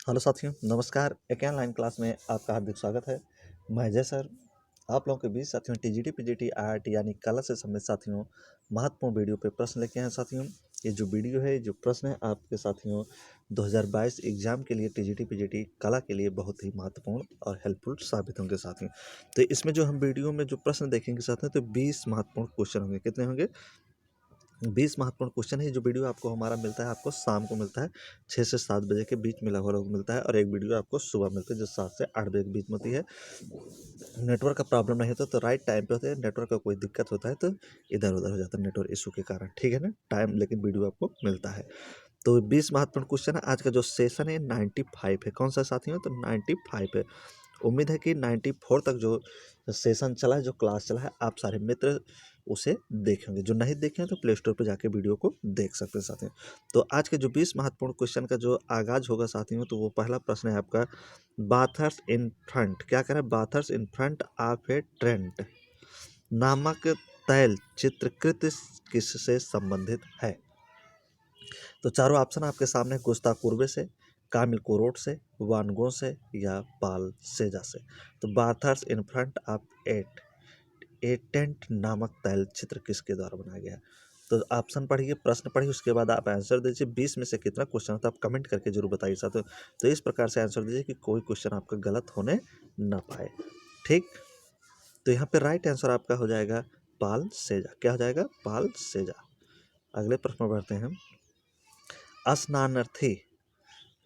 Hello साथियों, नमस्कार। एक ऑनलाइन क्लास में आपका हार्दिक स्वागत है। मैं अजय सर आप लोगों के बीच साथियों टीजीटी पीजीटी आईआईटी यानी कला से संबंधित साथियों महत्वपूर्ण वीडियो पे प्रश्न लेके आए साथियों। ये जो वीडियो है, जो प्रश्न है आपके साथियों 2022 एग्जाम के लिए टीजीटी पीजीटी कला के लिए बहुत ही महत्वपूर्ण और हेल्पफुल साबित होंगे साथियों। तो इसमें जो हम वीडियो में जो प्रश्न देखेंगे साथियों, तो 20 महत्वपूर्ण क्वेश्चन होंगे। कितने होंगे? 20 महत्वपूर्ण क्वेश्चन है। ये जो वीडियो आपको हमारा मिलता है, आपको शाम को मिलता है 6 से 7 बजे के बीच में लगभग मिलता है, और एक वीडियो आपको सुबह मिलता है जो 7 से 8 बजे के बीच में होती है। नेटवर्क का प्रॉब्लम नहीं होता तो राइट टाइम पे होते हैं। नेटवर्क का कोई दिक्कत होता है तो इधर उधर हो जाता है नेटवर्क इशू के कारण, ठीक है ना। टाइम लेकिन वीडियो आपको मिलता है। तो 20 महत्वपूर्ण क्वेश्चन है। आज का जो सेशन है 95 है। कौन सा साथियों? तो 95 है। उम्मीद है कि 94 तक जो सेशन चला है, जो क्लास चला है, आप सारे मित्र उसे देखेंगे। जो नहीं देखे हैं तो प्ले स्टोर पर जाके वीडियो को देख सकते हैं साथियों। तो आज के जो 20 महत्वपूर्ण क्वेश्चन का जो आगाज होगा साथियों, तो वो पहला प्रश्न है आपका, बाथर्स इन फ्रंट, क्या कह रहा है? Bathers in front of a tent नामक तैल चित्रकृत किससे संबंधित है? तो चारों ऑप्शन आपके सामने, गुस्ताखुर्बे से, कामिल कोरोट से, वानगो से या पाल सेजा से। तो bathers in front of a tent नामक तैल चित्र किसके द्वारा बनाया गया है? तो ऑप्शन पढ़िए, प्रश्न पढ़िए, उसके बाद आप आंसर दीजिए। 20 में से कितना क्वेश्चन होता है आप कमेंट करके जरूर बताइए साथियों। तो इस प्रकार से आंसर दीजिए कि कोई क्वेश्चन आपका गलत होने ना पाए, ठीक। तो यहाँ पे राइट आंसर आपका हो जाएगा पाल सेजा। क्या हो जाएगा? पाल सेजा। अगले प्रश्न में बढ़ते हैं। स्नानार्थी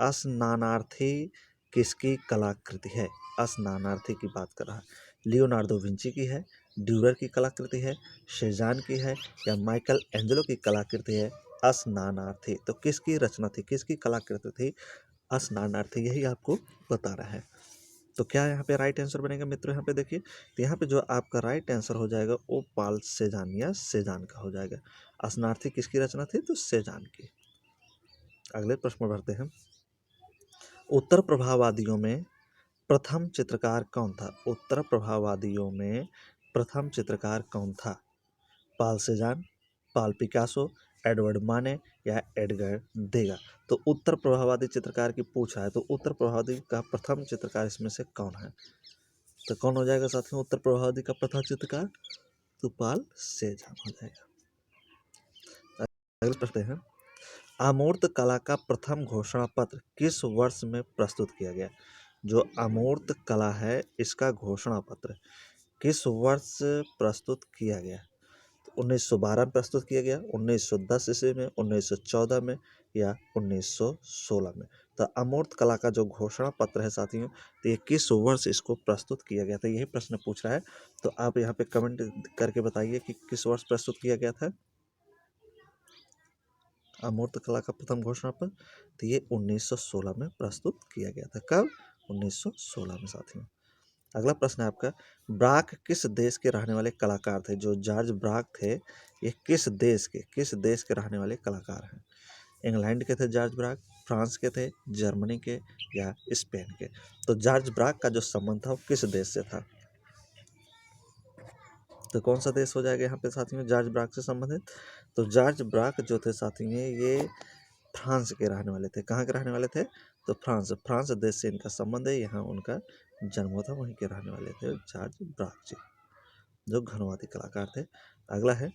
स्नानार्थी किसकी कलाकृति है? स्नानार्थी की बात कर रहा है। लियोनार्डो विंची की है, ड्यूरर की कलाकृति है, शेजान की है या माइकल एंजेलो की कलाकृति है? स्नानार्थी तो किसकी रचना थी, किसकी कलाकृति थी? स्नानार्थी, यही आपको बता रहा है। तो क्या यहाँ पे राइट आंसर बनेगा मित्रों? यहाँ पे देखिए, तो यहाँ पे जो आपका राइट आंसर हो जाएगा वो पाल सेजान या सेजान का हो जाएगा। स्नानार्थी किसकी रचना थी? तो सेजान की। अगले प्रश्न में बढ़ते हैं। उत्तर प्रभाववादियों में प्रथम चित्रकार कौन था? उत्तर प्रभाववादियों में प्रथम चित्रकार कौन था? पाल सेजान, पाल पिकासो, एडवर्ड माने या एडगर देगा? तो उत्तर प्रभाववादी चित्रकार की पूछ रहा है, तो उत्तर प्रभाववादी का प्रथम चित्रकार इसमें से कौन है? तो कौन हो जाएगा साथियों उत्तर प्रभाववादी का प्रथम चित्रकार? तो पाल सेजान हो जाएगा। अगले प्रश्न है, अमूर्त कला का प्रथम घोषणा पत्र किस वर्ष में प्रस्तुत किया गया? जो अमूर्त कला है इसका घोषणा पत्र किस वर्ष प्रस्तुत किया गया? तो 1912 में प्रस्तुत किया गया, 1910 ईस्वी में, 1914 में या 1916 में? तो अमूर्त कला का जो घोषणा पत्र है साथियों, तो ये किस वर्ष इसको प्रस्तुत किया गया था, यही प्रश्न पूछ रहा है। तो आप यहाँ पे कमेंट करके बताइए कि किस वर्ष प्रस्तुत किया गया था अमूर्त कला का प्रथम घोषणा पत्र? तो ये 1916 में प्रस्तुत किया गया था। कब? 1916 में साथियों। अगला प्रश्न है आपका, ब्राक किस देश के रहने वाले कलाकार थे? जो जॉर्ज ब्राक थे, ये किस देश के रहने वाले कलाकार हैं? इंग्लैंड के थे जॉर्ज ब्राक, फ्रांस के थे, जर्मनी के या स्पेन के? तो जॉर्ज ब्राक का जो संबंध था वो किस देश से था? तो कौन सा देश हो जाएगा यहाँ पे साथियों जॉर्ज ब्राक से संबंधित? तो जॉर्ज ब्राक जो थे साथियों ये फ्रांस के रहने वाले थे। कहाँ के रहने वाले थे? तो फ्रांस देश से इनका संबंध है। यहाँ उनका जन्म हुआ था, वहीं के रहने वाले थे जॉर्ज ब्राक जी, जो घनवादी कलाकार थे। अगला है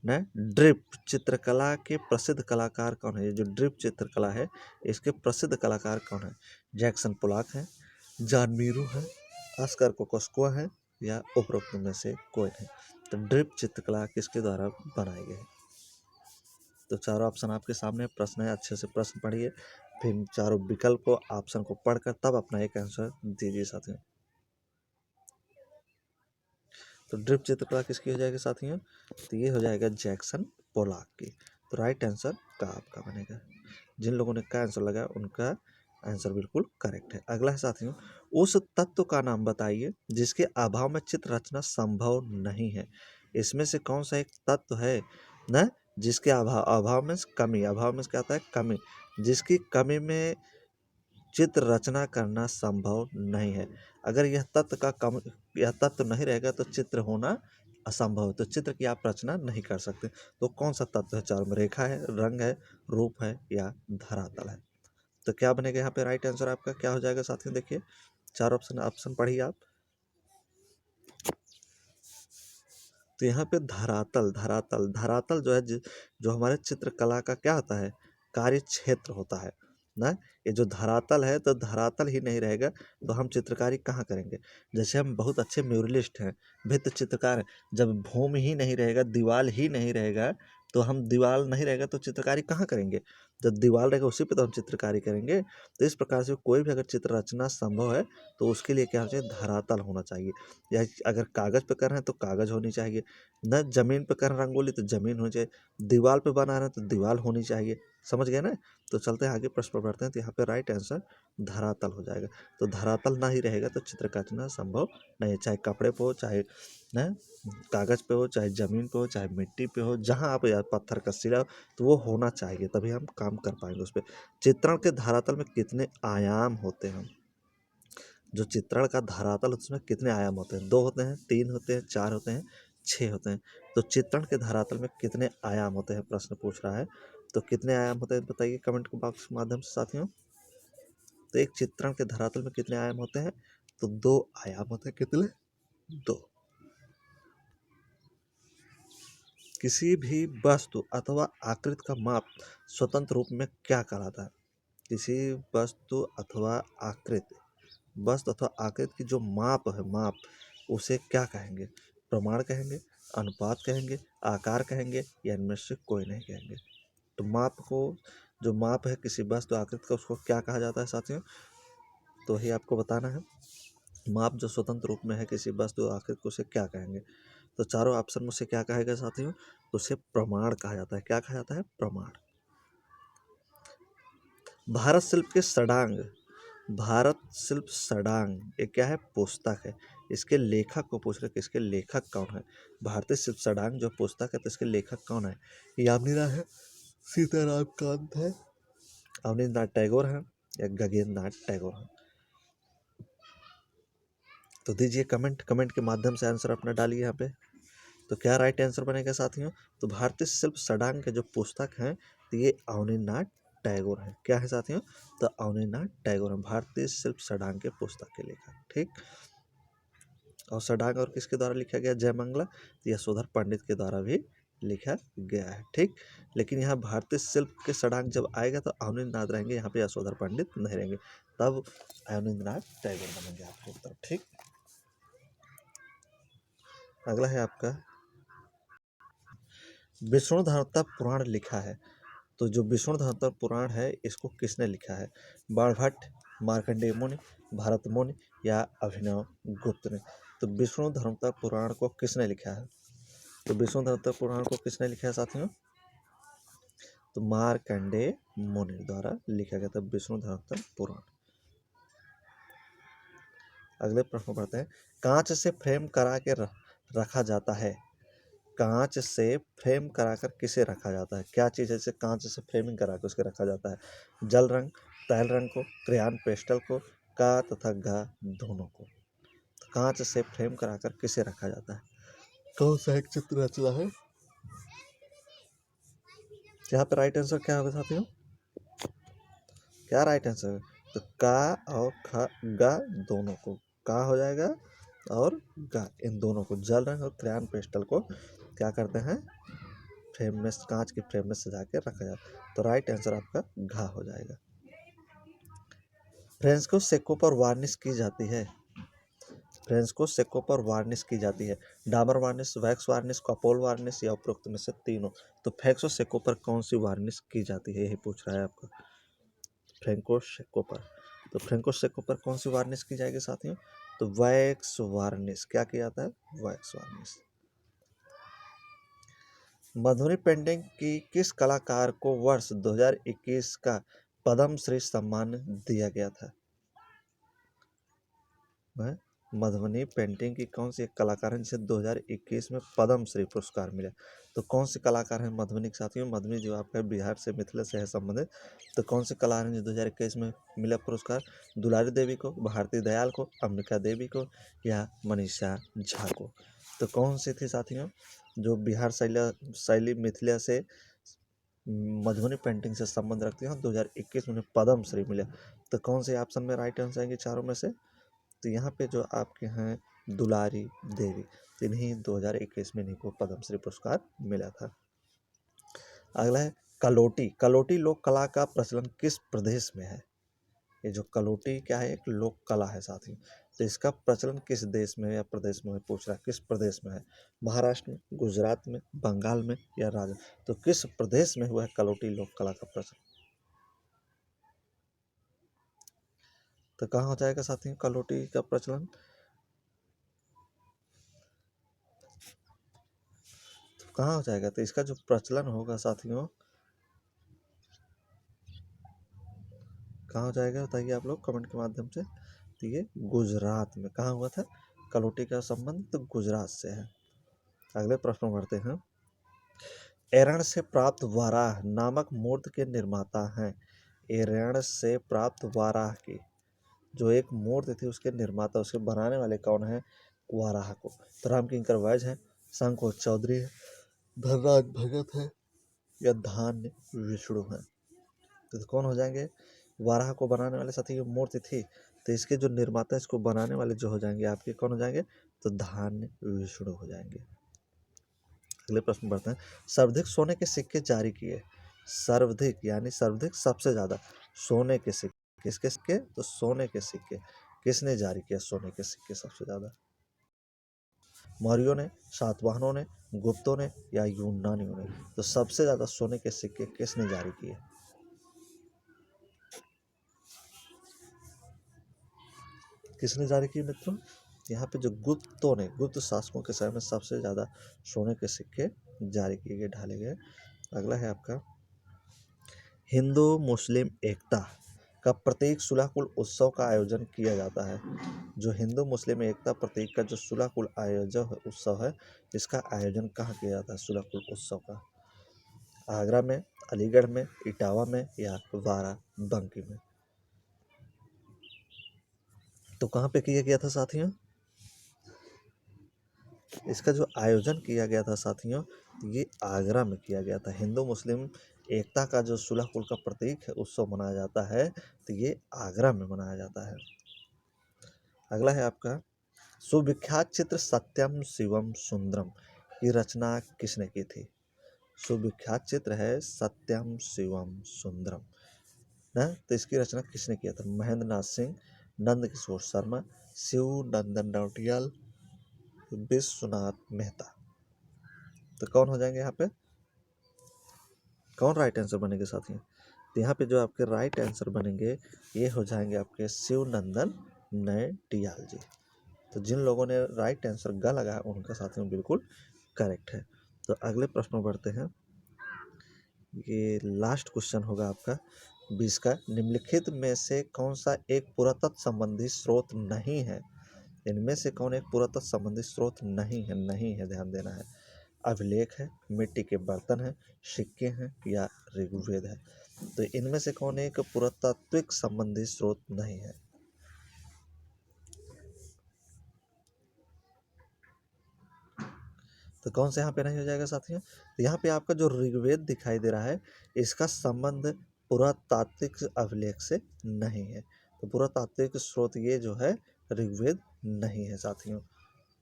न, ड्रिप चित्रकला के प्रसिद्ध कलाकार कौन है? ये जो ड्रिप चित्रकला है इसके प्रसिद्ध कलाकार कौन है? जैक्सन पोलाक है, जॉन मीरू है, ऑस्कर कोकोस्कुआ है या उपरोक्त में से कोई नहीं? तो ड्रिप चित्रकला किसके द्वारा बनाई गई? तो चारों ऑप्शन आपके सामने, प्रश्न है, अच्छे से प्रश्न पढ़िए, फिर चारों विकल्प को ऑप्शन को पढ़कर तब अपना एक आंसर दीजिए साथियों। तो ड्रिप चित्रकला किसकी हो जाएगी साथियों? तो ये हो जाएगा जैक्सन पोलाक की। तो राइट आंसर का आपका बनेगा। जिन लोगों ने का आंसर लगाया उनका आंसर बिल्कुल करेक्ट है। अगला है साथियों, उस तत्व का नाम बताइए जिसके अभाव में चित्र रचना संभव नहीं है। इसमें से कौन सा एक तत्व है न, जिसके अभाव में कमी, अभाव में क्या आता है? कमी, जिसकी कमी में चित्र रचना करना संभव नहीं है। अगर यह तत्व नहीं रहेगा तो चित्र होना असंभव है, तो चित्र की आप रचना नहीं कर सकते। तो कौन सा तत्व है? चारों में रेखा है, रंग है, रूप है या धरातल है? तो क्या बनेगा यहाँ पे राइट आंसर आपका क्या हो जाएगा साथियों? देखिए 4 ऑप्शन पढ़िए आप। तो यहाँ पे धरातल जो है जो हमारे चित्रकला का क्या होता है? कार्य क्षेत्र होता है ना। ये जो धरातल है, तो धरातल ही नहीं रहेगा तो हम चित्रकारी कहाँ करेंगे? जैसे हम बहुत अच्छे म्यूरलिस्ट हैं, भित्ति चित्रकार हैं, जब भूमि ही नहीं रहेगा, दीवार ही नहीं रहेगा, तो हम दीवार नहीं रहेगा तो चित्रकारी कहाँ करेंगे? जब दीवार रहेगा उसी पे तो हम चित्रकारी करेंगे। तो इस प्रकार से कोई भी अगर चित्र रचना संभव है तो उसके लिए क्या होना चाहिए? धरातल होना चाहिए। या अगर कागज पे कर रहे हैं तो कागज होनी चाहिए न, जमीन पे कर रहे हैं रंगोली तो जमीन होनी चाहिए, दीवार पे बना रहे हैं तो दीवार होनी चाहिए। समझ गए ना? तो चलते हैं आगे, प्रश्न पर बढ़ते हैं। तो यहाँ पे राइट आंसर धरातल हो जाएगा। तो धरातल ना ही रहेगा तो चित्र काटना संभव नहीं है, चाहे कपड़े पे हो, चाहे न कागज पे हो, चाहे जमीन पे हो, चाहे मिट्टी पे हो, जहाँ आप या पत्थर का सिरा हो, तो वो होना चाहिए, तभी हम काम कर पाएंगे उस पर। चित्रण के धरातल में कितने आयाम होते हैं? जो चित्रण का धरातल उसमें कितने आयाम होते हैं? 2 होते हैं, 3 होते हैं, 4 होते हैं, 6 होते हैं। तो चित्रण के धरातल में कितने आयाम होते हैं प्रश्न पूछ रहा है। तो कितने आयाम होते हैं बताइए कमेंट बॉक्स के माध्यम से साथियों। तो एक चित्रण के धरातल में कितने आयाम होते हैं? तो 2 आयाम होते हैं। कितने? 2। किसी भी वस्तु अथवा आकृति का माप स्वतंत्र रूप में क्या कहलाता है? किसी वस्तु अथवा आकृति वस्तु अथवा आकृति की जो माप है, माप, उसे क्या कहेंगे? प्रमाण कहेंगे, अनुपात कहेंगे, आकार कहेंगे, या इनमें से कोई नहीं कहेंगे? तो माप को, जो माप है किसी वस्तु आकृति का, उसको क्या कहा जाता है साथियों? तो ही आपको बताना है। माप जो स्वतंत्र रूप में है किसी वस्तु आकृति को, उसे क्या कहेंगे? तो चारों ऑप्शन में से क्या कहेगा साथियों? तो उसे प्रमाण कहा जाता है। क्या कहा जाता है? प्रमाण। भारत शिल्प के षडांग, भारत शिल्प षडांग ये क्या है? पुस्तक है। इसके लेखक को पूछ रहे कि इसके लेखक कौन है? भारतीय शिल्प षडांग जो पुस्तक है, तो इसके लेखक कौन है? यामिनी है, सीताराम कांत है, अवनींद्रनाथ टैगोर है, या गगनेंद्रनाथ टैगोर है? तो दीजिए कमेंट के माध्यम से आंसर अपना डालिए यहाँ पे। तो क्या राइट आंसर बनेगा साथियों? तो भारतीय शिल्प षडांग के जो पुस्तक हैं, तो ये अवनींद्रनाथ टैगोर है। क्या है साथियों? तो अवनींद्रनाथ टैगोर है भारतीय शिल्प षडांग के पुस्तक के लेखक। ठीक। और षडांग और किसके द्वारा लिखा गया? जयमंगला यशोधर पंडित के द्वारा भी लिखा गया है। ठीक। लेकिन यहाँ भारतीय शिल्प के षडांग जब आएगा तो अवनींद्रनाथ रहेंगे, यहाँ पे यशोधर पंडित नहीं रहेंगे, तब अवनींद्रनाथ टैगोर बनेंगे आपके उत्तर। ठीक। अगला है आपका, विष्णु धर्मता पुराण लिखा है। तो जो विष्णु धर्मता पुराण है, इसको किसने लिखा है? बाणभट्ट, मार्कंडेय मुनि, भरत मुनि, या अभिनव गुप्त ने? तो विष्णु धर्मता पुराण को किसने लिखा है? तो विष्णु धर्मता पुराण को किसने लिखा है साथियों? तो मार्कंडेय मुनि द्वारा लिखा गया था विष्णु धर्मता पुराण। अगले प्रश्न पढ़ते हैं। कांच से फ्रेम करा के रखा जाता है। कांच से फ्रेम कराकर किसे रखा जाता है? क्या चीज़ है जिसे कांच से फ्रेमिंग करा कर उसके रखा जाता है? जल रंग, तैल रंग को, क्रेयॉन पेस्टल को, का तथा गा दोनों को? कांच से फ्रेम कराकर किसे रखा जाता है? कौन सा एक चित्र रचना है? यहाँ पे राइट आंसर क्या होगा साथियों? क्या राइट आंसर है? तो का और ख गा दोनों को, का हो जाएगा और गा, इन दोनों को, जल रंग और क्रेयॉन पेस्टल को क्या करते हैं? फ्रेम में, कांच की फ्रेम में सजा के रखा जाता है। तो राइट आंसर आपका घा हो जाएगा। फ्रेंच सेको पर वार्निश की जाती है। फ्रेंच सेको पर वार्निश की जाती है। डाबर varnish, wax varnish, copal varnish, या उपरोक्त में से तीनों? तो फ्रेंको सेको पर कौन सी वार्निश की जाती है, यही पूछ रहा है आपका। फ्रेंको सेको पर, तो फ्रेंको सेको पर कौन सी वार्निश की जाएगी साथियों? तो वैक्स वार्निश। क्या किया जाता है? Wax varnish. मधुबनी पेंटिंग की किस कलाकार को वर्ष 2021 का पद्म श्री सम्मान दिया गया था? मधुबनी पेंटिंग की कौन सी एक कलाकार है जिसे 2021 में पद्म श्री पुरस्कार मिला? तो कौन से कलाकार हैं मधुबनी के साथियों? मधुबनी जो आपका बिहार से, मिथिला से है संबंधित। तो कौन से कलाकार हैं जो 2021 में मिला पुरस्कार? दुलारी देवी को, भारती दयाल को, अंबिका देवी को, या मनीषा झा को? तो कौन सी थी साथियों? जो बिहार शैली मिथिला से मधुबनी पेंटिंग से संबंध रखती हैं और 2021 में उन्हें पद्म श्री मिला। तो कौन से ऑप्शन में राइट आंसर आएंगे चारों में से? तो यहाँ पे जो आपके हैं दुलारी देवी, तो इन्हीं 2021 में इन्हीं को पद्म श्री पुरस्कार मिला था। अगला है कलोटी। कलोटी लोक कला का प्रचलन किस प्रदेश में है? ये जो कलोटी क्या है, एक लोक कला है साथी। तो इसका प्रचलन किस देश में या प्रदेश में पूछ रहा है, किस प्रदेश में है? महाराष्ट्र में, गुजरात में, बंगाल में या राजस्थान? तो किस प्रदेश में हुआ है कलोटी लोक कला का प्रचलन? तो कहाँ हो जाएगा साथियों कलोटी का प्रचलन? तो कहाँ हो जाएगा? तो इसका जो प्रचलन होगा साथियों कहाँ हो जाएगा बताइए आप लोग कमेंट के माध्यम से। तो ये गुजरात में। कहाँ हुआ था कलोटी का संबंध? तो गुजरात से है। अगले प्रश्न बढ़ते हैं। एरण से प्राप्त वाराह नामक मूर्ति के निर्माता हैं। एरण से प्राप्त वाराह की जो एक मूर्ति थी उसके निर्माता, उसके बनाने वाले कौन है? वाराह को। तो रामकिंकर वैज है, शंकर चौधरी है, धनराज भगत है या धान्य विष्णु है? तो कौन हो जाएंगे? वाराह को बनाने वाले साथी की मूर्ति थी, तो इसके जो निर्माता इसको बनाने वाले जो हो जाएंगे आपके कौन हो जाएंगे? तो धान्य विष्णु हो जाएंगे। अगले प्रश्न बढ़ते हैं। सर्वाधिक सोने के सिक्के जारी किए। सर्वाधिक यानी सर्वाधिक सबसे ज्यादा सोने के सिक्के किसके सिक्के? तो सोने के सिक्के किसने जारी किया? सोने के सिक्के सबसे ज्यादा मौर्यों ने, सातवाहनों ने, गुप्तों ने या यूनानियों ने? तो सबसे ज्यादा सोने के सिक्के किसने जारी किए? किसने जारी किए मित्रों? यहाँ पे जो गुप्तों ने, गुप्त शासकों के समय में सबसे ज्यादा सोने के सिक्के जारी किए गए, ढाले गए। अगला है आपका हिंदू मुस्लिम एकता का प्रतीक सुलहकुल उत्सव का आयोजन किया जाता है। जो हिंदू मुस्लिम एकता प्रतीक का जो सुलहकुल आयोजन उत्सव है, इसका आयोजन कहाँ किया जाता है सुलहकुल उत्सव का? आगरा में, अलीगढ़ में, इटावा में या बाराबंकी में? तो कहाँ पे किया गया था साथियों? इसका जो आयोजन किया गया था साथियों, ये आगरा में किया गया था। हिंदू मुस्लिम एकता का जो सुलहकुल का प्रतीक है उत्सव मनाया जाता है, तो ये आगरा में मनाया जाता है। अगला है आपका सुविख्यात चित्र सत्यम शिवम सुंदरम की रचना किसने की थी? सुविख्यात चित्र है सत्यम शिवम सुंदरम ना, तो इसकी रचना किसने किया था? महेंद्र नाथ सिंह, नंद किशोर शर्मा, शिव नंदन नौटियाल, विश्वनाथ मेहता? तो कौन हो जाएंगे यहाँ पे? कौन राइट आंसर बनेंगे साथियों? तो यहाँ पे जो आपके राइट आंसर बनेंगे ये हो जाएंगे आपके शिवनंदन नैटियाल जी। तो जिन लोगों ने राइट आंसर ग लगाया उनका साथियों बिल्कुल करेक्ट है। तो अगले प्रश्न में बढ़ते हैं। ये लास्ट क्वेश्चन होगा आपका 20 का। निम्नलिखित में से कौन सा एक पुरातत्व संबंधी स्रोत नहीं है? इनमें से कौन एक पुरातत्व संबंधी स्रोत नहीं है? नहीं है, ध्यान देना है। अभिलेख है, मिट्टी के बर्तन है, सिक्के हैं या ऋग्वेद है? तो इनमें से कौन एक पुरातात्विक संबंधी स्रोत नहीं है? तो कौन से यहाँ पे नहीं हो जाएगा साथियों? तो यहाँ पे आपका जो ऋग्वेद दिखाई दे रहा है इसका संबंध पुरातात्विक अभिलेख से नहीं है। तो पुरातात्विक स्रोत ये जो है ऋग्वेद नहीं है साथियों।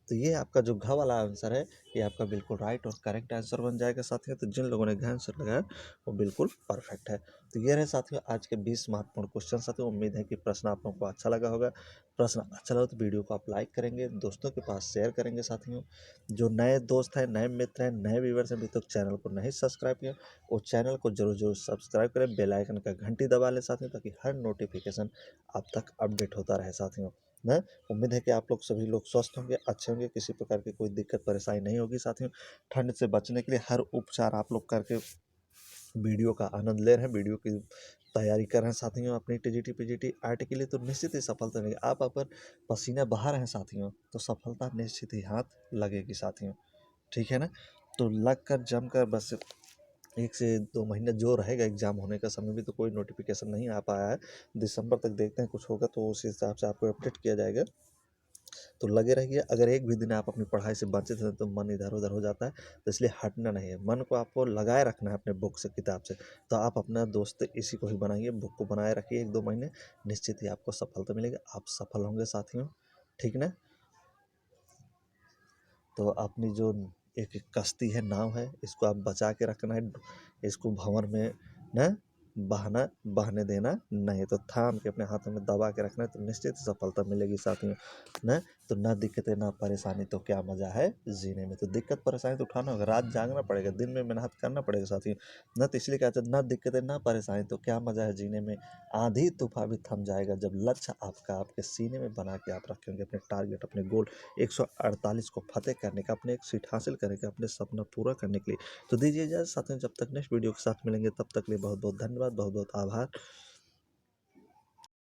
तो ये आपका जो घ वाला आंसर है ये आपका बिल्कुल राइट और करेक्ट आंसर बन जाएगा साथियों। तो जिन लोगों ने घ आंसर लगाया वो बिल्कुल परफेक्ट है। तो ये रहे साथियों आज के 20 महत्वपूर्ण क्वेश्चन साथियों। उम्मीद है कि प्रश्न आप लोगों को अच्छा लगा होगा। प्रश्न अच्छा लगा तो वीडियो को आप लाइक करेंगे, दोस्तों के पास शेयर करेंगे साथियों। जो नए दोस्त हैं, नए मित्र हैं, नए व्यूवर्स हैं, अभी तक चैनल को नहीं सब्सक्राइब किया वो चैनल को जरूर सब्सक्राइब करें, बेल आइकन का घंटी दबा लें साथियों, ताकि हर नोटिफिकेशन आप तक अपडेट होता रहे साथियों। मैं उम्मीद है कि आप लोग सभी लोग स्वस्थ होंगे, अच्छे होंगे, किसी प्रकार की कोई दिक्कत परेशानी नहीं होगी साथियों। ठंड से बचने के लिए हर उपचार आप लोग करके वीडियो का आनंद ले रहे हैं, वीडियो की तैयारी कर रहे हैं साथियों अपनी टीजीटी पीजीटी आर्ट के लिए, तो निश्चित ही सफलता मिलेगी। आप अगर पसीना बहा रहे हैं साथियों तो सफलता निश्चित ही हाथ लगेगी साथियों, ठीक है ना? तो लग कर जम कर बस 1 से 2 महीने जो रहेगा एग्ज़ाम होने का समय भी, तो कोई नोटिफिकेशन नहीं आ पाया है। दिसंबर तक देखते हैं कुछ होगा तो उस हिसाब से आपको अपडेट किया जाएगा। तो लगे रहिए। अगर एक भी दिन आप अपनी पढ़ाई से वंचित हैं तो मन इधर-उधर हो जाता है, तो इसलिए हटना नहीं है। मन को आपको लगाए रखना है अपने बुक से, किताब से। तो आप अपना दोस्त इसी को ही बनाइए, बुक को बनाए रखिए 1-2 महीने, निश्चित ही आपको सफलता मिलेगी, आप सफल होंगे साथियों, ठीक ना? तो अपनी जो एक कश्ती है, नाव है, इसको आप बचा के रखना है, इसको भंवर में न बहने देना नहीं, तो थाम के अपने हाथों में दबा के रखना है, तो निश्चित सफलता मिलेगी साथियों न। तो ना दिक्कतें ना परेशानी, तो क्या मजा है जीने में। तो दिक्कत परेशानी तो उठाना होगा, रात जागना पड़ेगा, दिन में मेहनत करना पड़ेगा साथियों न। तो इसलिए कहते हैं ना दिक्कतें ना परेशानी, तो क्या मजा है जीने में। आंधी तूफान भी थम जाएगा जब लक्ष्य आपका आपके सीने में बना के आप रखेंगे, अपने टारगेट, अपने गोल 148 को फतेह करने का, अपने एक सीट हासिल करने का, अपने सपना पूरा करने के लिए। तो दीजिए इजाज़त साथियों, जब तक नेक्स्ट वीडियो के साथ मिलेंगे, तब तक के लिए बहुत बहुत धन्यवाद, बहुत बहुत आभार।